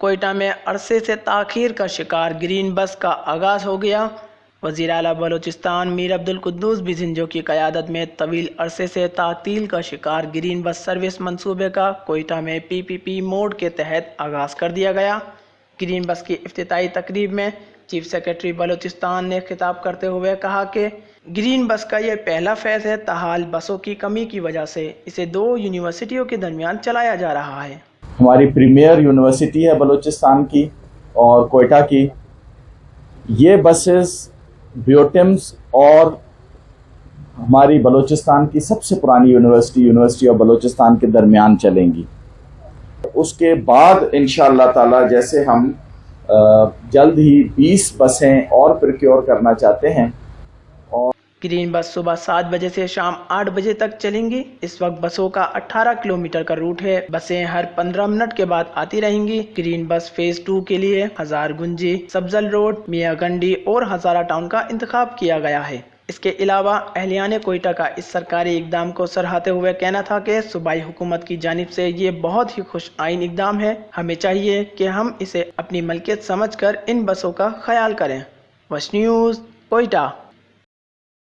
کوئٹہ میں عرصے سے تاخیر کا شکار گرین بس کا آغاز ہو گیا۔ وزیر اعلیٰ بلوچستان میر عبدالقدوس بزنجو کی قیادت میں طویل عرصے سے تعطیل کا شکار گرین بس سروس منصوبے کا کوئٹہ میں PPP موڈ کے تحت آغاز کر دیا گیا۔ گرین بس کی افتتاحی تقریب میں چیف سیکرٹری بلوچستان نے خطاب کرتے ہوئے کہا کہ گرین بس کا یہ پہلا فیز ہے، تاحال بسوں کی کمی کی وجہ سے اسے 2 یونیورسٹیوں کے درمیان چلایا جا رہا ہے۔ ہماری پریمیئر یونیورسٹی ہے بلوچستان کی اور کوئٹہ کی۔ یہ بسز بیوٹمز اور ہماری بلوچستان کی سب سے پرانی یونیورسٹی آف بلوچستان کے درمیان چلیں گی۔ اس کے بعد انشاءاللہ تعالی جیسے ہم جلد ہی 20 بسیں اور پروکیور کرنا چاہتے ہیں۔ گرین بس صبح 7 بجے سے شام 8 بجے تک چلیں گی۔ اس وقت بسوں کا 18 کلومیٹر کا روٹ ہے۔ بسیں ہر 15 منٹ کے بعد آتی رہیں گی۔ گرین بس فیز 2 کے لیے ہزار گنجی، سبزل روڈ، میاں گنڈی اور ہزارہ ٹاؤن کا انتخاب کیا گیا ہے۔ اس کے علاوہ اہلیان کوئٹہ کا اس سرکاری اقدام کو سراہتے ہوئے کہنا تھا کہ صوبائی حکومت کی جانب سے یہ بہت ہی خوش آئین اقدام ہے۔ ہمیں چاہیے کہ ہم اسے اپنی ملکیت سمجھ کر ان بسوں کا خیال کریں۔ وش نیوز، کوئٹہ۔